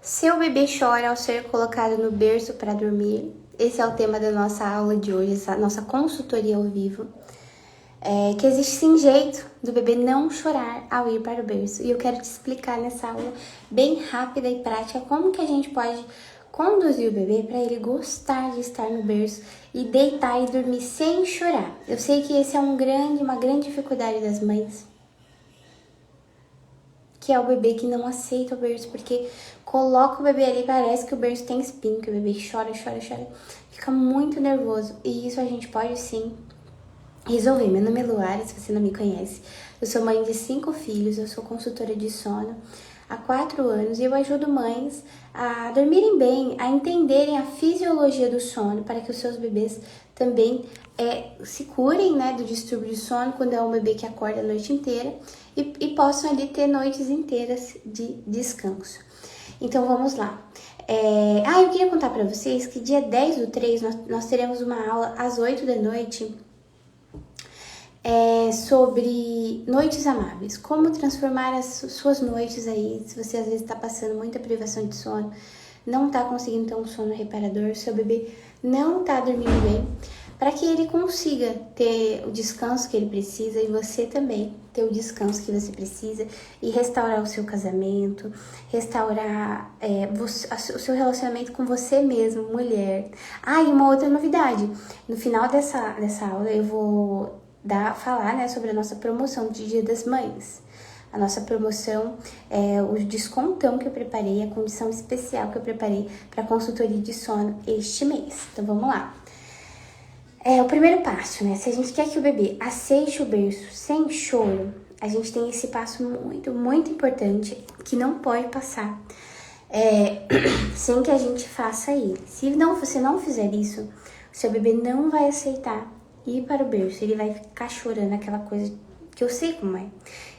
Seu bebê chora ao ser colocado no berço para dormir. Esse é o tema da nossa aula de hoje, essa nossa consultoria ao vivo. Que existe sim jeito do bebê não chorar ao ir para o berço. E eu quero te explicar nessa aula bem rápida e prática como que a gente pode conduzir o bebê para ele gostar de estar no berço e deitar e dormir sem chorar. Eu sei que esse é uma grande dificuldade das mães, que é o bebê que não aceita o berço, porque coloca o bebê ali, parece que o berço tem espinho, que o bebê chora, fica muito nervoso. E isso a gente pode sim resolver. Meu nome é Luara, se você não me conhece. Eu sou mãe de 5 filhos, eu sou consultora de sono há 4 anos e eu ajudo mães a dormirem bem, a entenderem a fisiologia do sono, para que os seus bebês também se curem, né, do distúrbio de sono, quando é um bebê que acorda a noite inteira, e possam ali ter noites inteiras de descanso. Então vamos lá. Eu queria contar para vocês que dia 10/3 nós teremos uma aula às 8 da noite sobre noites amáveis, como transformar as suas noites aí, se você às vezes está passando muita privação de sono, não está conseguindo ter um sono reparador, seu bebê não está dormindo bem, para que ele consiga ter o descanso que ele precisa e você também ter o descanso que você precisa e restaurar o seu casamento, restaurar o seu relacionamento com você mesmo, mulher. E uma outra novidade, no final dessa aula eu vou falar, né, sobre a nossa promoção de Dia das Mães. A nossa promoção o descontão que eu preparei, a condição especial que eu preparei para consultoria de sono este mês. Então vamos lá. O primeiro passo, né? Se a gente quer que o bebê aceite o berço sem choro, a gente tem esse passo muito importante que não pode passar sem que a gente faça ele. Se você não fizer isso, o seu bebê não vai aceitar ir para o berço, ele vai ficar chorando, aquela coisa que eu sei como é.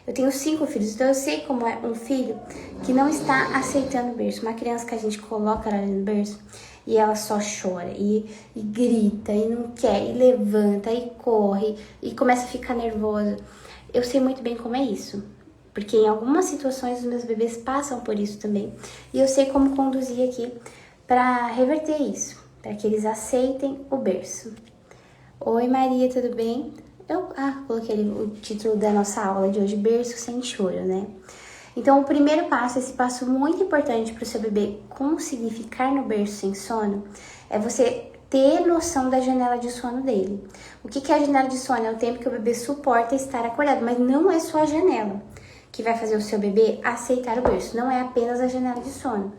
Eu tenho 5 filhos, então eu sei como é um filho que não está aceitando o berço. Uma criança que a gente coloca ela no berço e ela só chora e grita e não quer, e levanta e corre e começa a ficar nervosa. Eu sei muito bem como é isso, porque em algumas situações os meus bebês passam por isso também. E eu sei como conduzir aqui para reverter isso, para que eles aceitem o berço. Oi Maria, tudo bem? Eu coloquei ali o título da nossa aula de hoje, berço sem choro, né? Então o primeiro passo, esse passo muito importante para o seu bebê conseguir ficar no berço sem sono, é você ter noção da janela de sono dele. O que é a janela de sono? É o tempo que o bebê suporta estar acordado, mas não é só a janela que vai fazer o seu bebê aceitar o berço, não é apenas a janela de sono.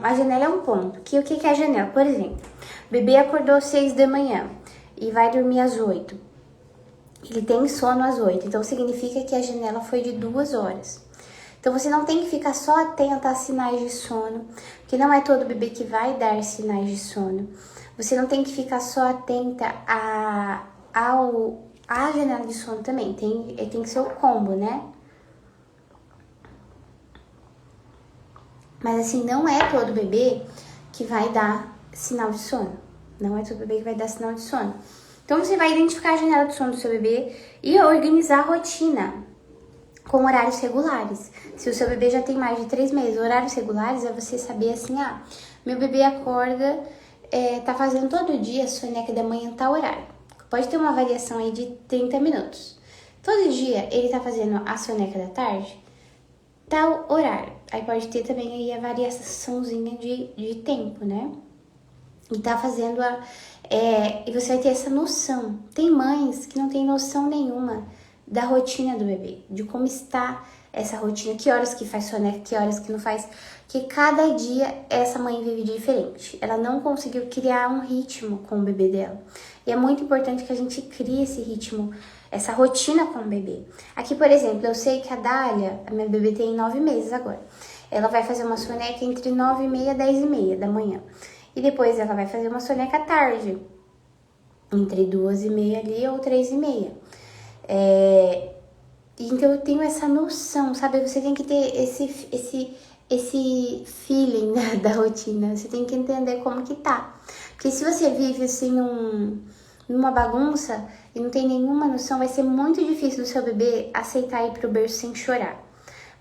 A janela é um ponto. O que é a janela? Por exemplo, o bebê acordou às 6 da manhã e vai dormir às 8. Ele tem sono às 8, então significa que a janela foi de 2 horas. Então você não tem que ficar só atenta a sinais de sono, porque não é todo bebê que vai dar sinais de sono. Você não tem que ficar só atenta à janela de sono também, tem que ser o combo, né? Mas assim, não é todo bebê que vai dar sinal de sono. Não é todo bebê que vai dar sinal de sono. Então você vai identificar a janela de sono do seu bebê e organizar a rotina com horários regulares. Se o seu bebê já tem mais de 3 meses, horários regulares é você saber assim, meu bebê acorda, tá fazendo todo dia a soneca da manhã tal horário. Pode ter uma variação aí de 30 minutos. Todo dia ele tá fazendo a soneca da tarde, tal horário. Aí pode ter também aí a variaçãozinha de tempo, né? E tá fazendo e você vai ter essa noção. Tem mães que não tem noção nenhuma da rotina do bebê, de como está essa rotina, que horas que faz soneca, que horas que não faz, que cada dia essa mãe vive diferente. Ela não conseguiu criar um ritmo com o bebê dela. E é muito importante que a gente crie esse ritmo, essa rotina com o bebê. Aqui, por exemplo, eu sei que a Dália, a minha bebê tem 9 meses agora, ela vai fazer uma soneca entre 9h30 e 10h30 da manhã. E depois ela vai fazer uma soneca à tarde, entre 2h30 ali ou 3h30. Então eu tenho essa noção, sabe? Você tem que ter esse feeling da rotina. Você tem que entender como que tá. Porque se você vive assim numa bagunça e não tem nenhuma noção, vai ser muito difícil do seu bebê aceitar ir pro berço sem chorar.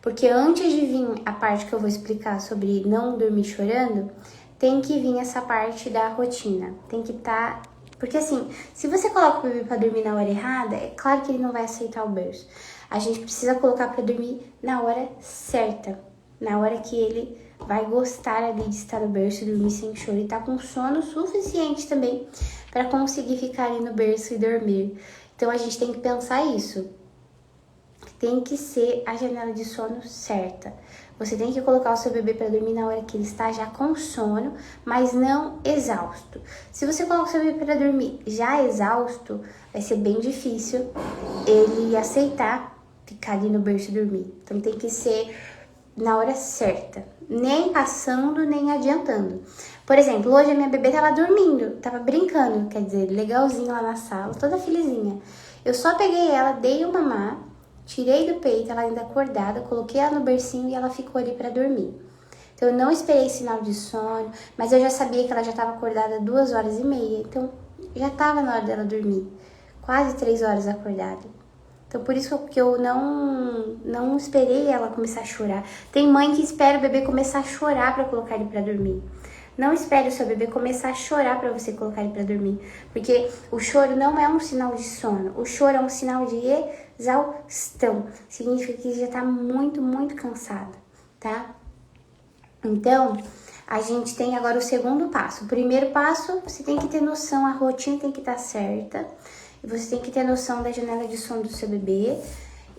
Porque antes de vir a parte que eu vou explicar sobre não dormir chorando, tem que vir essa parte da rotina. Tem que estar... Porque assim, se você coloca o bebê pra dormir na hora errada, é claro que ele não vai aceitar o berço. A gente precisa colocar pra dormir na hora certa. Na hora que ele vai gostar ali de estar no berço e dormir sem choro. E tá com sono suficiente também pra conseguir ficar ali no berço e dormir. Então a gente tem que pensar isso. Tem que ser a janela de sono certa. Você tem que colocar o seu bebê para dormir na hora que ele está já com sono, mas não exausto. Se você coloca o seu bebê para dormir já exausto, vai ser bem difícil ele aceitar ficar ali no berço e dormir. Então tem que ser na hora certa, nem passando, nem adiantando. Por exemplo, hoje a minha bebê tava dormindo, tava brincando, quer dizer, legalzinho lá na sala, toda felizinha. Eu só peguei ela, dei o mamar, tirei do peito, ela ainda acordada, coloquei ela no bercinho e ela ficou ali pra dormir. Então eu não esperei sinal de sono, mas eu já sabia que ela já estava acordada 2h30, então já estava na hora dela dormir, quase 3 horas acordada. Então por isso que eu não esperei ela começar a chorar. Tem mãe que espera o bebê começar a chorar pra colocar ele pra dormir. Não espere o seu bebê começar a chorar para você colocar ele para dormir, porque o choro não é um sinal de sono, o choro é um sinal de exaustão, significa que já tá muito, muito cansado, tá? Então, a gente tem agora o segundo passo. O primeiro passo, você tem que ter noção, a rotina tem que estar certa, e você tem que ter noção da janela de sono do seu bebê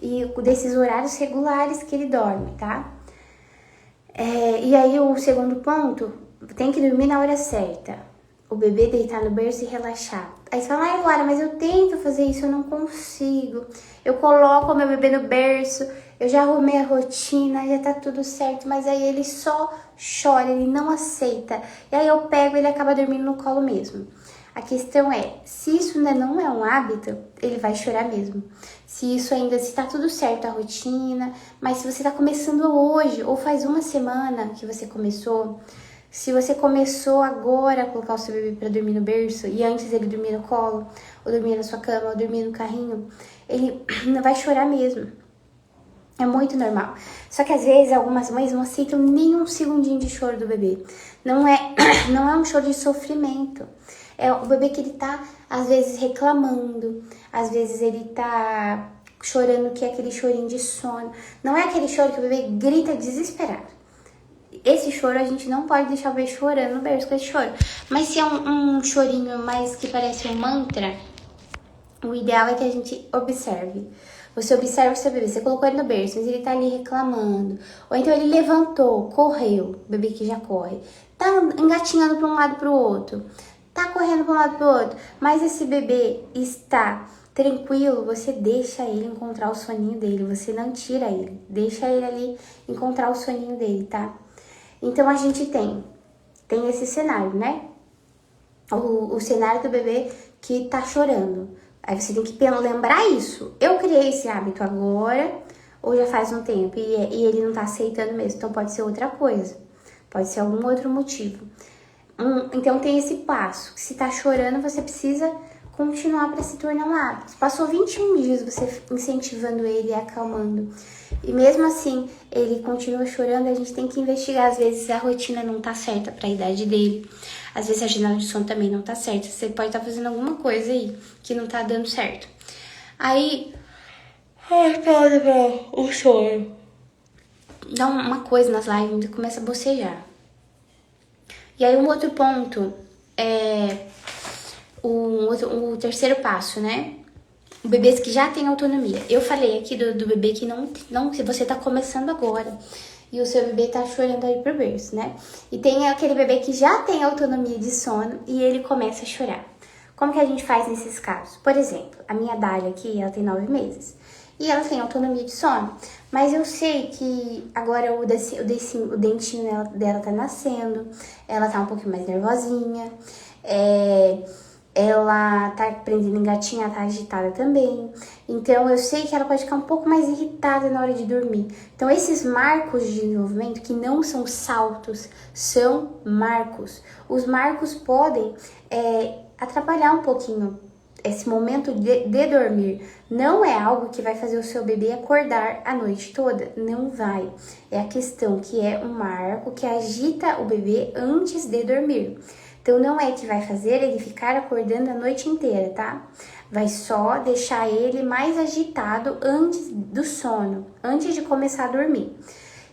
e desses horários regulares que ele dorme, tá? E aí, o segundo ponto, tem que dormir na hora certa. O bebê deitar no berço e relaxar. Aí você fala, ai, Luara, mas eu tento fazer isso, eu não consigo. Eu coloco o meu bebê no berço, eu já arrumei a rotina, já tá tudo certo, mas aí ele só chora, ele não aceita. E aí eu pego e ele acaba dormindo no colo mesmo. A questão é, se isso ainda não é um hábito, ele vai chorar mesmo. Se tá tudo certo a rotina, mas se você tá começando hoje, ou faz uma semana que você começou, se você começou agora a colocar o seu bebê pra dormir no berço, e antes ele dormia no colo, ou dormia na sua cama, ou dormia no carrinho, ele não vai chorar mesmo. É muito normal. Só que às vezes algumas mães não aceitam nem um segundinho de choro do bebê. Não é um choro de sofrimento. É o bebê que ele tá, às vezes, reclamando. Às vezes ele tá chorando, que é aquele chorinho de sono. Não é aquele choro que o bebê grita desesperado. Esse choro a gente não pode deixar o bebê chorando no berço com esse choro. Mas se é um chorinho mais que parece um mantra, o ideal é que a gente observe. Você observa o seu bebê, você colocou ele no berço, mas ele tá ali reclamando. Ou então ele levantou, correu, bebê que já corre. Tá engatinhando pra um lado pro outro. Tá correndo pra um lado pro outro. Mas esse bebê está tranquilo, você deixa ele encontrar o soninho dele. Você não tira ele. Deixa ele ali encontrar o soninho dele, tá? Então a gente tem esse cenário, né? O cenário do bebê que tá chorando. Aí você tem que lembrar isso. Eu criei esse hábito agora, ou já faz um tempo, e ele não tá aceitando mesmo. Então pode ser outra coisa. Pode ser algum outro motivo. Então tem esse passo. Se tá chorando, você precisa continuar para se tornar um hábito. Passou 21 dias você incentivando ele e acalmando. E mesmo assim, ele continua chorando, a gente tem que investigar. Às vezes a rotina não tá certa para a idade dele. Às vezes a janela de sono também não tá certa. Você pode estar fazendo alguma coisa aí que não tá dando certo. Aí... o sono. Dá uma coisa nas lives e começa a bocejar. E aí um outro ponto é o terceiro passo, né? Bebês que já têm autonomia. Eu falei aqui do bebê que não, se você tá começando agora e o seu bebê tá chorando aí pro berço, né? E tem aquele bebê que já tem autonomia de sono e ele começa a chorar. Como que a gente faz nesses casos? Por exemplo, a minha Dália aqui, ela tem 9 meses e ela tem autonomia de sono. Mas eu sei que agora o dentinho dela tá nascendo, ela tá um pouquinho mais nervosinha, ela tá aprendendo a engatinhar, tá agitada também. Então eu sei que ela pode ficar um pouco mais irritada na hora de dormir. Então esses marcos de desenvolvimento, que não são saltos, são marcos. Os marcos podem atrapalhar um pouquinho esse momento de dormir não é algo que vai fazer o seu bebê acordar a noite toda, não vai. É a questão que é um marco que agita o bebê antes de dormir. Então não é que vai fazer ele ficar acordando a noite inteira, tá? Vai só deixar ele mais agitado antes do sono, antes de começar a dormir.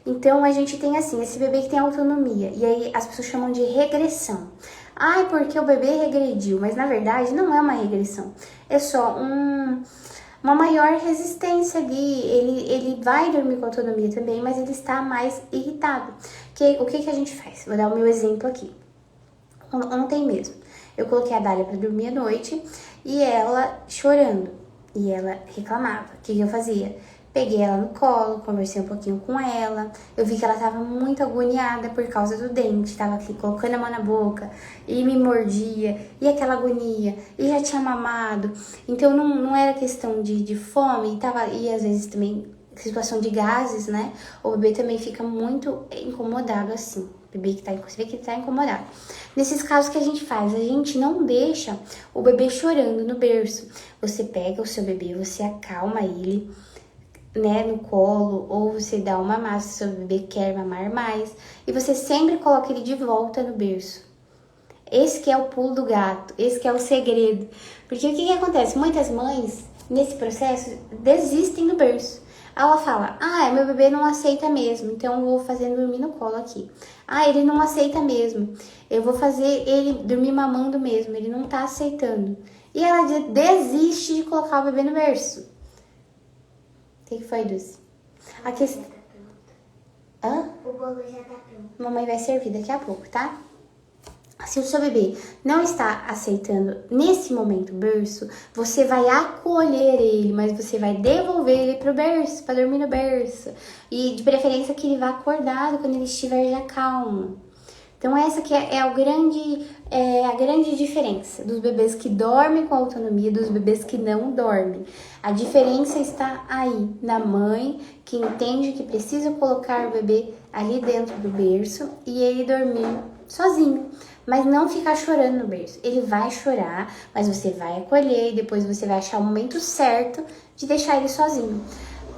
Então a gente tem assim, esse bebê que tem autonomia, e aí as pessoas chamam de regressão. Ai, porque o bebê regrediu, mas na verdade não é uma regressão, é só uma maior resistência ali. Ele vai dormir com autonomia também, mas ele está mais irritado. O que a gente faz? Vou dar o meu exemplo aqui. Ontem mesmo, eu coloquei a Dália para dormir à noite e ela chorando, e ela reclamava. O que eu fazia? Peguei ela no colo, conversei um pouquinho com ela. Eu vi que ela tava muito agoniada por causa do dente. Tava aqui colocando a mão na boca e me mordia. E aquela agonia. E já tinha mamado. Então não era questão de fome. E às vezes também situação de gases, né? O bebê também fica muito incomodado assim. O bebê você vê que ele tá incomodado. Nesses casos, que a gente faz? A gente não deixa o bebê chorando no berço. Você pega o seu bebê, você acalma ele, né, no colo, ou você dá uma massa se seu bebê quer mamar mais, e você sempre coloca ele de volta no berço. Esse que é o pulo do gato, esse que é o segredo. Porque o que acontece? Muitas mães, nesse processo, desistem do berço. Ela fala, meu bebê não aceita mesmo, então eu vou fazer dormir no colo aqui. Ele não aceita mesmo, eu vou fazer ele dormir mamando mesmo, ele não tá aceitando. E ela desiste de colocar o bebê no berço. O que foi, Dulce? A questão... Hã? O bolo já tá pronto. Mamãe vai servir daqui a pouco, tá? Se o seu bebê não está aceitando nesse momento o berço, você vai acolher ele, mas você vai devolver ele pro berço, para dormir no berço. E de preferência que ele vá acordado quando ele estiver já calmo. Então essa que é a grande diferença dos bebês que dormem com autonomia dos bebês que não dormem. A diferença está aí, na mãe que entende que precisa colocar o bebê ali dentro do berço e ele dormir sozinho. Mas não ficar chorando no berço. Ele vai chorar, mas você vai acolher e depois você vai achar o momento certo de deixar ele sozinho.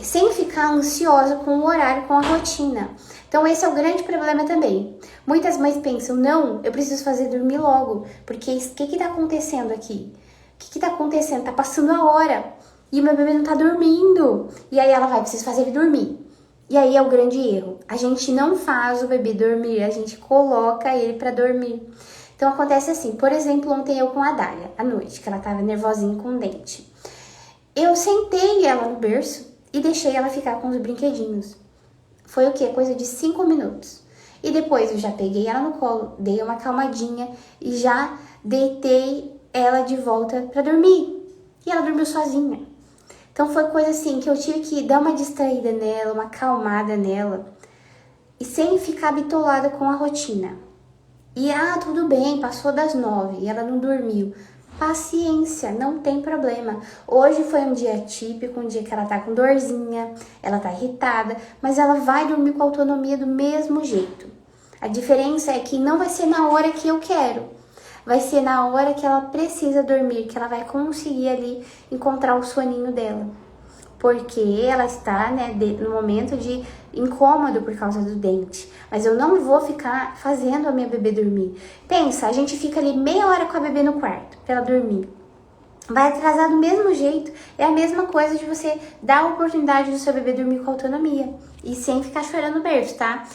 Sem ficar ansiosa com o horário, com a rotina. Então esse é o grande problema também. Muitas mães pensam, não, eu preciso fazer dormir logo, porque o que tá acontecendo aqui? O que tá acontecendo? Tá passando a hora e o meu bebê não tá dormindo. E aí ela vai, preciso fazer ele dormir. E aí é o grande erro. A gente não faz o bebê dormir, a gente coloca ele pra dormir. Então acontece assim, por exemplo, ontem eu com a Dália, à noite, que ela tava nervosinha com o dente. Eu sentei ela no berço e deixei ela ficar com os brinquedinhos. Foi o quê? Coisa de 5 minutos. E depois eu já peguei ela no colo, dei uma calmadinha e já deitei ela de volta pra dormir. E ela dormiu sozinha. Então foi coisa assim que eu tive que dar uma distraída nela, uma acalmada nela. E sem ficar bitolada com a rotina. E tudo bem, passou das 9 e ela não dormiu. Paciência, não tem problema. Hoje foi um dia típico, um dia que ela tá com dorzinha, ela tá irritada, mas ela vai dormir com autonomia do mesmo jeito. A diferença é que não vai ser na hora que eu quero. Vai ser na hora que ela precisa dormir, que ela vai conseguir ali encontrar o soninho dela. Porque ela está, né, no momento de incômodo por causa do dente. Mas eu não vou ficar fazendo a minha bebê dormir. Pensa, a gente fica ali meia hora com a bebê no quarto pra ela dormir. Vai atrasar do mesmo jeito. É a mesma coisa de você dar a oportunidade do seu bebê dormir com autonomia. E sem ficar chorando no berço, tá?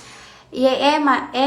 E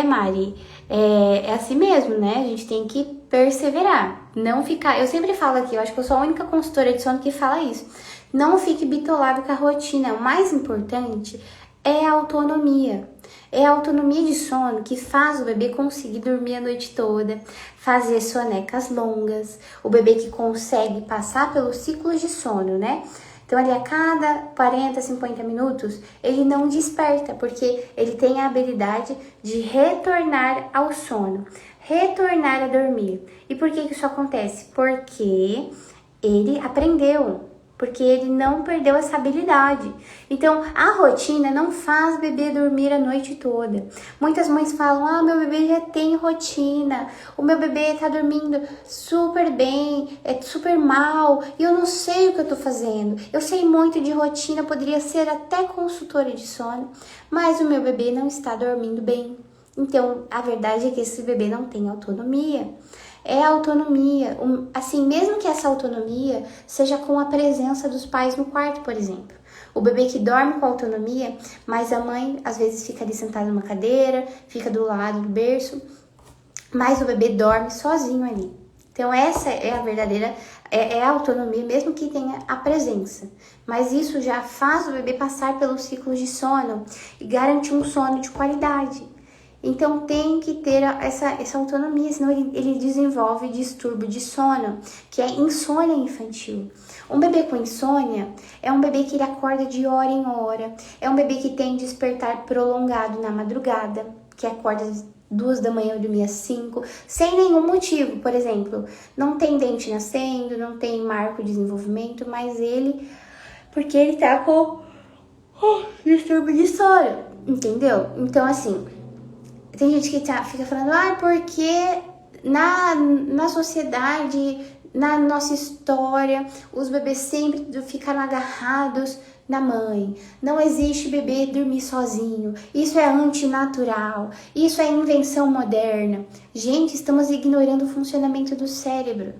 Mari, é assim mesmo, né? A gente tem que perseverar. Não ficar... Eu sempre falo aqui, eu acho que eu sou a única consultora de sono que fala isso. Não fique bitolado com a rotina. O mais importante é a autonomia. É a autonomia de sono que faz o bebê conseguir dormir a noite toda, fazer sonecas longas, o bebê que consegue passar pelos ciclos de sono, né? Então, ali a cada 40, 50 minutos, ele não desperta, porque ele tem a habilidade de retornar ao sono, retornar a dormir. E por que isso acontece? Porque ele aprendeu. porque ele não perdeu essa habilidade. Então, a rotina não faz o bebê dormir a noite toda. Muitas mães falam, meu bebê já tem rotina, o meu bebê tá dormindo super bem, é super mal, e eu não sei o que eu tô fazendo. Eu sei muito de rotina, poderia ser até consultora de sono, mas o meu bebê não está dormindo bem. Então, a verdade é que esse bebê não tem autonomia. É a autonomia, assim, mesmo que essa autonomia seja com a presença dos pais no quarto, por exemplo. O bebê que dorme com autonomia, mas a mãe às vezes fica ali sentada numa cadeira, fica do lado do berço, mas o bebê dorme sozinho ali. Então essa é a verdadeira, é a autonomia, mesmo que tenha a presença. Mas isso já faz o bebê passar pelos ciclos de sono e garantir um sono de qualidade. Então tem que ter essa autonomia, senão ele desenvolve distúrbio de sono, que é insônia infantil. Um bebê com insônia é um bebê que ele acorda de hora em hora, é um bebê que tem despertar prolongado na madrugada, que acorda às 2 da manhã, dormir às 5, sem nenhum motivo. Por exemplo, não tem dente nascendo, não tem marco de desenvolvimento, mas porque ele tá com distúrbio de sono, entendeu? Então assim, tem gente que fica falando, porque na sociedade, na nossa história, os bebês sempre ficaram agarrados na mãe. Não existe bebê dormir sozinho. Isso é antinatural. Isso é invenção moderna. Gente, estamos ignorando o funcionamento do cérebro.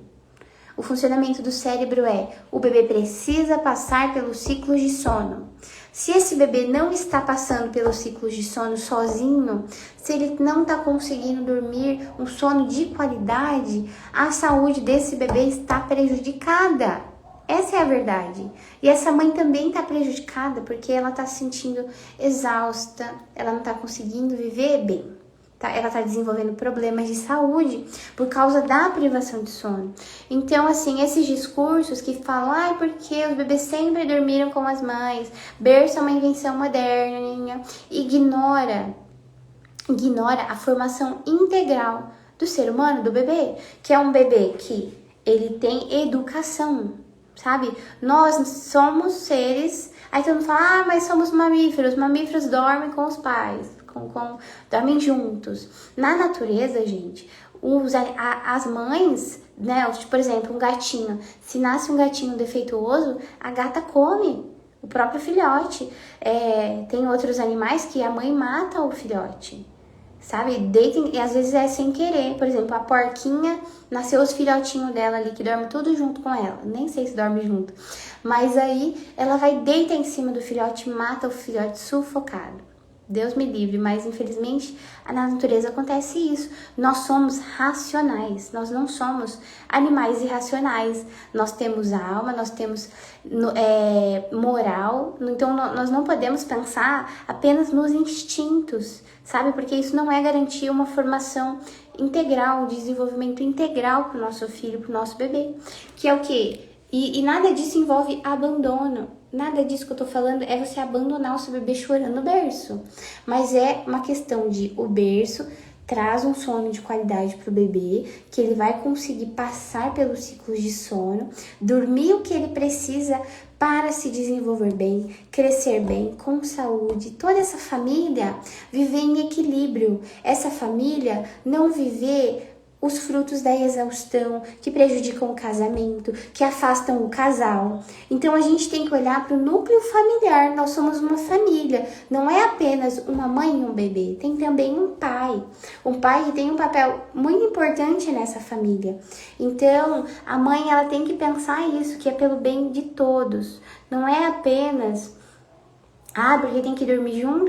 O funcionamento do cérebro o bebê precisa passar pelos ciclos de sono. Se esse bebê não está passando pelos ciclos de sono sozinho, se ele não está conseguindo dormir um sono de qualidade, a saúde desse bebê está prejudicada. Essa é a verdade. E essa mãe também está prejudicada porque ela está se sentindo exausta, ela não está conseguindo viver bem. Ela está desenvolvendo problemas de saúde por causa da privação de sono. Então, assim, esses discursos que falam, porque os bebês sempre dormiram com as mães, berço é uma invenção moderna, ignora a formação integral do ser humano, do bebê, que é um bebê que ele tem educação, sabe? Nós somos seres, aí todo mundo fala, mas somos mamíferos dormem com os pais. Dormem juntos. Na natureza, gente, as mães, né? Por exemplo, um gatinho. Se nasce um gatinho defeituoso, a gata come o próprio filhote. Tem outros animais que a mãe mata o filhote, sabe? Deitem, e às vezes é sem querer. Por exemplo, a porquinha, nasceu os filhotinhos dela ali, que dormem tudo junto com ela. Nem sei se dorme junto. Mas aí, ela vai deitar em cima do filhote e mata o filhote sufocado. Deus me livre, mas infelizmente na natureza acontece isso. Nós somos racionais, nós não somos animais irracionais. Nós temos alma, nós temos moral, então nós não podemos pensar apenas nos instintos, sabe? Porque isso não é garantir uma formação integral, desenvolvimento integral para o nosso filho, para o nosso bebê. Que é o quê? E nada disso envolve abandono. Nada disso que eu tô falando é você abandonar o seu bebê chorando no berço. Mas é uma questão de o berço traz um sono de qualidade pro bebê, que ele vai conseguir passar pelos ciclos de sono, dormir o que ele precisa para se desenvolver bem, crescer bem, com saúde. Toda essa família viver em equilíbrio. Essa família não viver os frutos da exaustão, que prejudicam o casamento, que afastam o casal. Então a gente tem que olhar para o núcleo familiar. Nós somos uma família, não é apenas uma mãe e um bebê, tem também um pai que tem um papel muito importante nessa família. Então a mãe, ela tem que pensar isso, que é pelo bem de todos, não é apenas porque tem que dormir junto,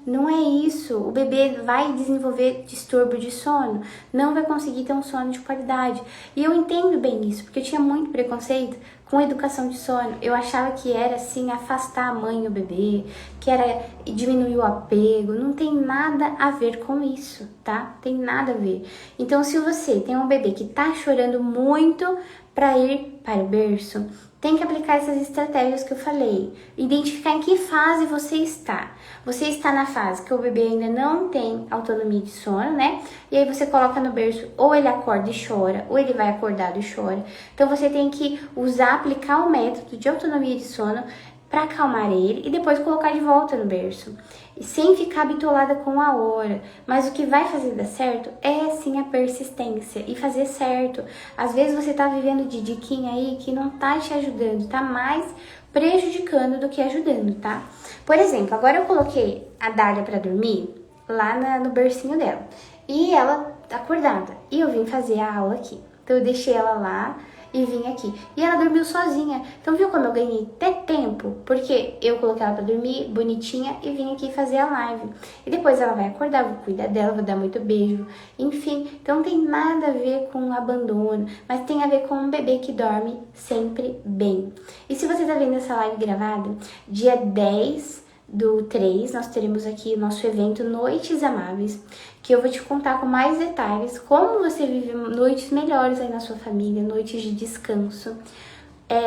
não é isso. O bebê vai desenvolver distúrbio de sono, não vai conseguir ter um sono de qualidade. E eu entendo bem isso, porque eu tinha muito preconceito com educação de sono. Eu achava que era assim, afastar a mãe e o bebê, que era diminuir o apego. Não tem nada a ver com isso, tá? Tem nada a ver. Então, se você tem um bebê que tá chorando muito para ir para o berço, tem que aplicar essas estratégias que eu falei. Identificar em que fase você está. Você está na fase que o bebê ainda não tem autonomia de sono, né? E aí você coloca no berço, ou ele acorda e chora, ou ele vai acordado e chora. Então você tem que aplicar o método de autonomia de sono para acalmar ele e depois colocar de volta no berço. E sem ficar bitolada com a hora. Mas o que vai fazer dar certo é sim a persistência e fazer certo. Às vezes você tá vivendo de diquinha aí que não tá te ajudando, tá mais prejudicando do que ajudando, tá? Por exemplo, agora eu coloquei a Dália para dormir lá no bercinho dela. E ela tá acordada. E eu vim fazer a aula aqui. Então eu deixei ela lá e vim aqui. E ela dormiu sozinha. Então viu como eu ganhei até tempo? Porque eu coloquei ela pra dormir, bonitinha, e vim aqui fazer a live. E depois ela vai acordar, vou cuidar dela, vou dar muito beijo. Enfim, então não tem nada a ver com abandono, mas tem a ver com um bebê que dorme sempre bem. E se você tá vendo essa live gravada, dia 10/3, nós teremos aqui o nosso evento Noites Amáveis, que eu vou te contar com mais detalhes como você vive noites melhores aí na sua família, noites de descanso.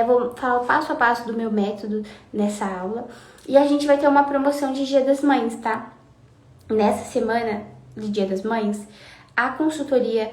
Vou falar o passo a passo do meu método nessa aula. E a gente vai ter uma promoção de Dia das Mães, tá? Nessa semana de Dia das Mães, a consultoria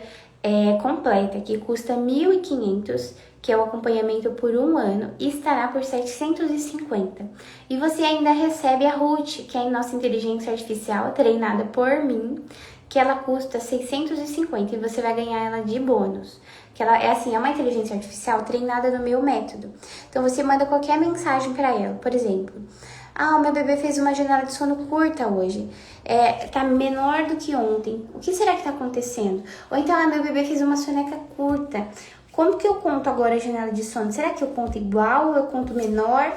completa, que custa R$ 1.500, que é o acompanhamento por 1 ano, e estará por R$ 750. E você ainda recebe a Ruth, que é a nossa inteligência artificial treinada por mim, que ela custa R$ 650 e você vai ganhar ela de bônus. Que ela é assim, é uma inteligência artificial treinada no meu método. Então você manda qualquer mensagem para ela, por exemplo: o meu bebê fez uma janela de sono curta hoje. Tá menor do que ontem. O que será que tá acontecendo? Ou então, meu bebê fez uma soneca curta. Como que eu conto agora a janela de sono? Será que eu conto igual ou eu conto menor?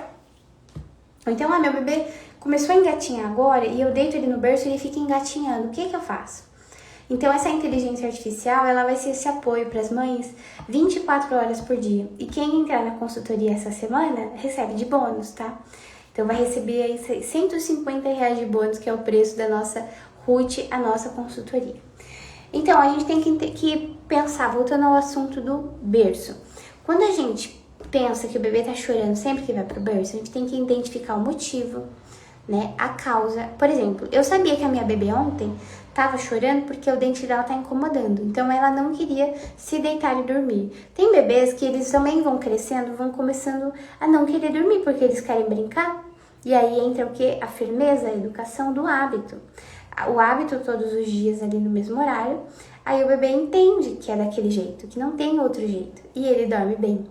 Ou então, meu bebê começou a engatinhar agora e eu deito ele no berço e ele fica engatinhando. O que eu faço? Então, essa inteligência artificial, ela vai ser esse apoio para as mães 24 horas por dia. E quem entrar na consultoria essa semana, recebe de bônus, tá? Então, vai receber aí R$ 150 de bônus, que é o preço da nossa Ruth, a nossa consultoria. Então, a gente tem que pensar, voltando ao assunto do berço. Quando a gente pensa que o bebê tá chorando sempre que vai pro berço, a gente tem que identificar o motivo, né? A causa. Por exemplo, eu sabia que a minha bebê ontem tava chorando porque o dente dela tá incomodando. Então, ela não queria se deitar e dormir. Tem bebês que eles também vão crescendo, vão começando a não querer dormir porque eles querem brincar. E aí entra o quê? A firmeza, a educação do hábito. O hábito todos os dias ali no mesmo horário. Aí o bebê entende que é daquele jeito, que não tem outro jeito. E ele dorme bem,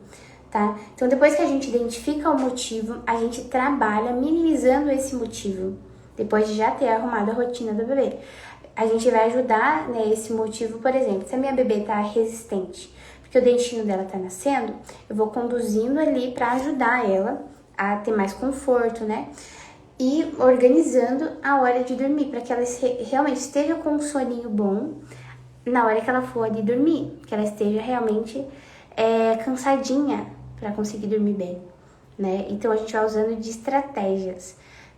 tá? Então depois que a gente identifica o motivo, a gente trabalha minimizando esse motivo. Depois de já ter arrumado a rotina do bebê. A gente vai ajudar, né, esse motivo, por exemplo, se a minha bebê tá resistente, porque o dentinho dela tá nascendo, eu vou conduzindo ali para ajudar ela a ter mais conforto, né? E organizando a hora de dormir, para que ela realmente esteja com um soninho bom na hora que ela for ali dormir, que ela esteja realmente cansadinha para conseguir dormir bem, né? Então a gente vai usando de estratégias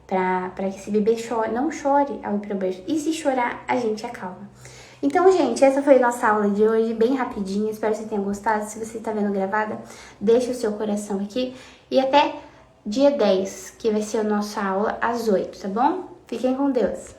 para que esse bebê não chore ao ir pro berço. E se chorar, a gente acalma. Então, gente, essa foi a nossa aula de hoje, bem rapidinha. Espero que você tenha gostado. Se você está vendo gravada, deixa o seu coração aqui. E até dia 10, que vai ser a nossa aula às 8, tá bom? Fiquem com Deus!